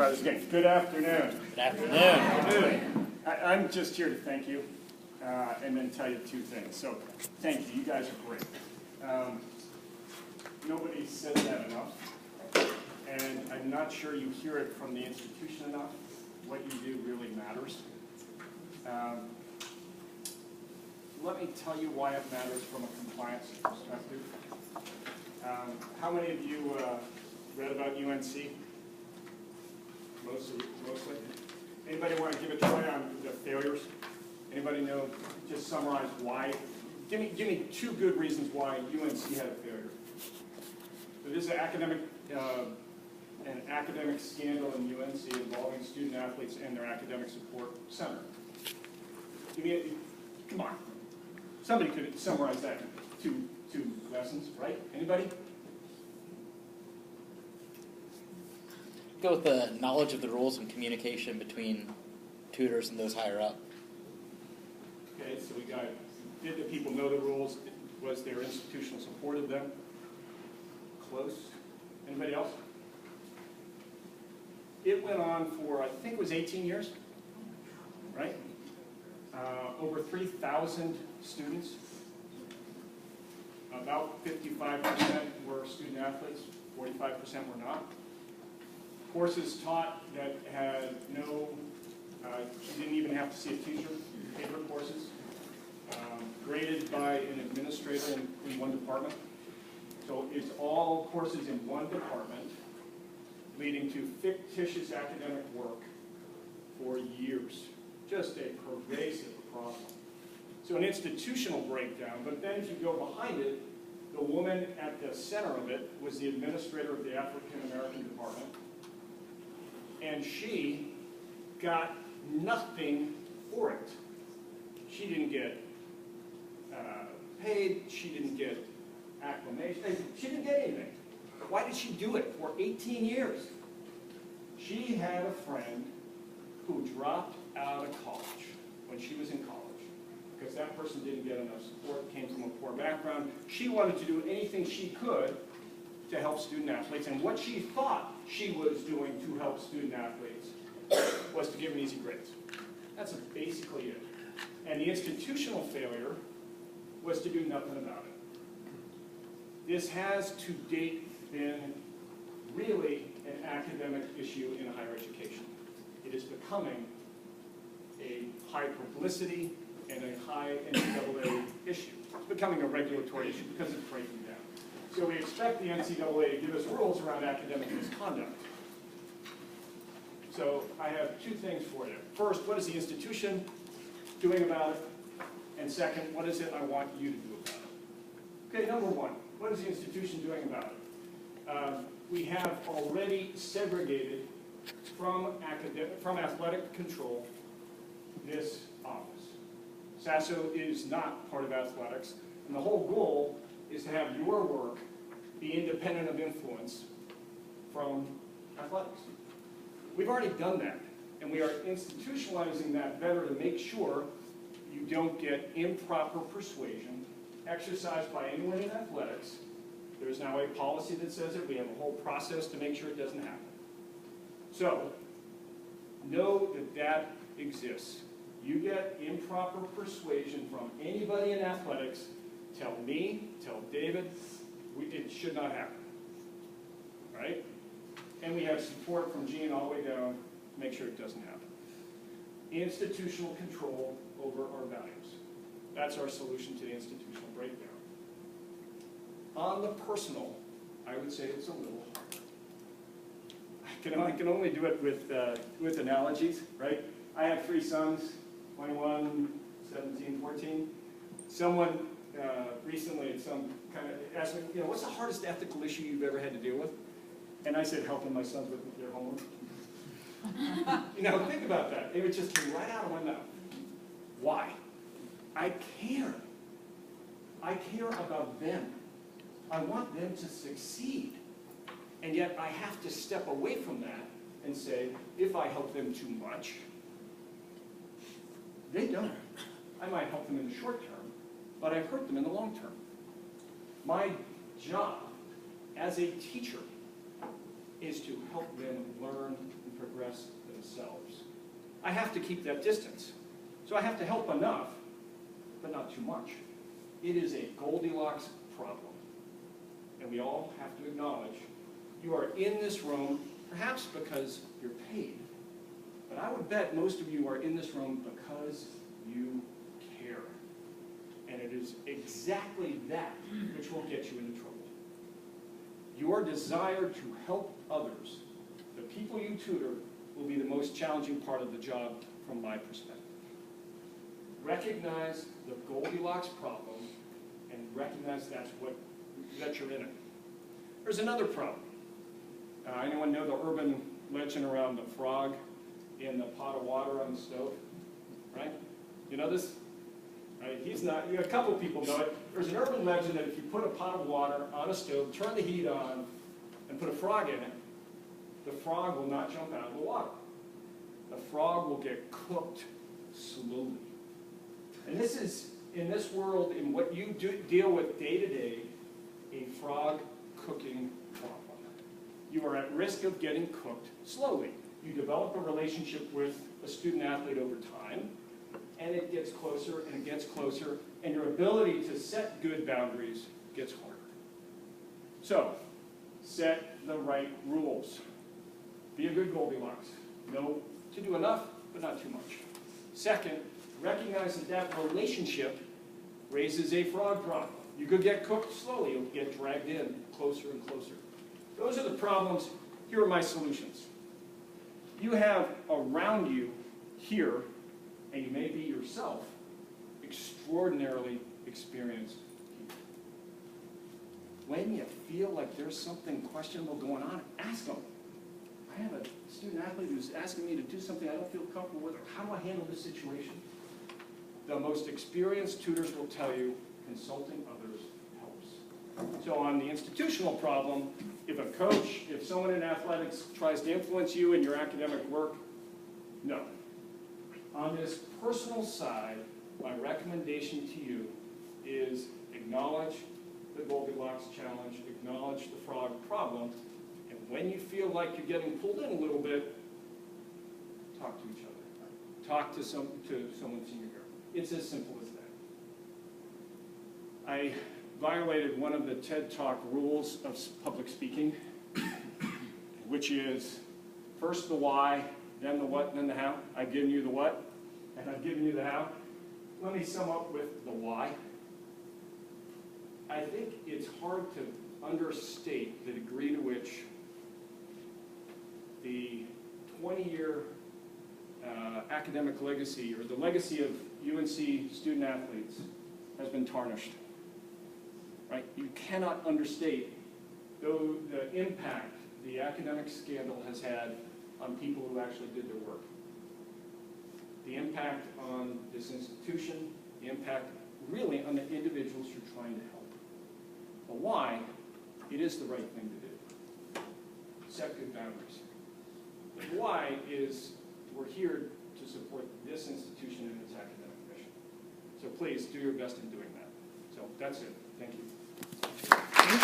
try this again. Good afternoon. Good afternoon. I'm just here to thank you and then tell you two things. So thank you. You guys are great. Nobody says that enough. And I'm not sure you hear it from the institution enough. What you do really matters. Let me tell you why it matters from a compliance perspective. How many of you read about UNC? Mostly. Anybody want to give a try on the failures? Anybody know? Just summarize why. Give me two good reasons why UNC had a failure. So this is an academic scandal in UNC involving student athletes and their academic support center. Come on. Somebody could summarize that in two lessons, right? Anybody? Go with the knowledge of the rules and communication between tutors and those higher up. Okay, so we got, did the people know the rules? Was their institutional support of them close? Anybody else? It went on for, I think it was 18 years, right? Over 3,000 students. About 55% were student athletes, 45% were not. Courses taught that had no, you didn't even have to see a teacher, paper courses, graded by an administrator in one department. So it's all courses in one department, leading to fictitious academic work for years. Just a pervasive problem. So an institutional breakdown, but then if you go behind it, the woman at the center of it was the administrator of the African American department, and she got nothing for it. She didn't get paid, she didn't get acclamation, she didn't get anything. Why did she do it for 18 years? She had a friend who dropped out of college when she was in college because that person didn't get enough support, came from a poor background. She wanted to do anything she could to help student athletes, and what she thought she was doing to help student athletes was to give them easy grades. That's basically it. And the institutional failure was to do nothing about it. This has to date been really an academic issue in higher education. It is becoming a high publicity and a high NCAA issue. It's becoming a regulatory issue because it's breaking down. So we expect the NCAA to give us rules around academic misconduct. So I have two things for you. First, what is the institution doing about it? And second, what is it I want you to do about it? Okay, number one, what is the institution doing about it? We have already segregated from athletic control this office. SASO is not part of athletics, and the whole goal is to have your work be independent of influence from athletics. We've already done that, and we are institutionalizing that better to make sure you don't get improper persuasion exercised by anyone in athletics. There's now a policy that says it. We have a whole process to make sure it doesn't happen. So, know that that exists. You get improper persuasion from anybody in athletics, tell me, tell David, it should not happen, right? And we have support from Gene all the way down to make sure it doesn't happen. Institutional control over our values. That's our solution to the institutional breakdown. On the personal, I would say it's a little harder. I can only do it with analogies, right? I have three sons, 21, 17, 14. Someone recently at some kind of asked me, what's the hardest ethical issue you've ever had to deal with? And I said, helping my sons with their homework. Think about that. It would just come right out of my mouth. Why? I care. I care about them. I want them to succeed. And yet I have to step away from that and say, if I help them too much, they don't. I might help them in the short term, but I hurt them in the long term. My job as a teacher is to help them learn and progress. themselves. I have to keep that distance. So I have to help enough, but not too much. It is a Goldilocks problem. And we all have to acknowledge you are in this room, perhaps because you're paid, but I would bet most of you are in this room because you care. And it is exactly that which will get you into trouble. Your desire to help others, the people you tutor, will be the most challenging part of the job from my perspective. Recognize the Goldilocks problem and recognize that you're in it. There's another problem. Anyone know the urban legend around the frog in the pot of water on the stove? Right? You know this? Right? He's not, a couple people know it. There's an urban legend that if you put a pot of water on a stove, turn the heat on, and put a frog in it, the frog will not jump out of the water. The frog will get cooked slowly. And this is, in this world, in what you deal with day to day, a frog cooking problem. You are at risk of getting cooked slowly. You develop a relationship with a student athlete over time, and it gets closer and it gets closer, and your ability to set good boundaries gets harder. So, set the right rules. Be a good Goldilocks. Know to do enough, but not too much. Second, recognize that that relationship raises a frog problem. You could get cooked slowly. You'll get dragged in closer and closer. Those are the problems. Here are my solutions. You have around you here, and you may be yourself, extraordinarily experienced people. When you feel like there's something questionable going on, ask them. I have a student athlete who's asking me to do something I don't feel comfortable with, or how do I handle this situation? The most experienced tutors will tell you consulting others helps. So on the institutional problem, if a coach, if someone in athletics tries to influence you in your academic work, no. On this personal side, my recommendation to you is acknowledge the Goldilocks challenge, acknowledge the frog problem, and when you feel like you're getting pulled in a little bit, talk to each other. Talk to someone senior here. It's as simple as that. I violated one of the TED Talk rules of public speaking, which is first the why, then the what, then the how. I've given you the what, and I've given you the how. Let me sum up with the why. I think it's hard to understate the degree to which the 20-year academic legacy, or the legacy of UNC student athletes, has been tarnished. Right? You cannot understate the impact the academic scandal has had on people who actually did their work. The impact on this institution, the impact really on the individuals you're trying to help. But why? It is the right thing to do. Set good boundaries. The why is we're here to support this institution and its academic mission. So please do your best in doing that. So that's it. Thank you.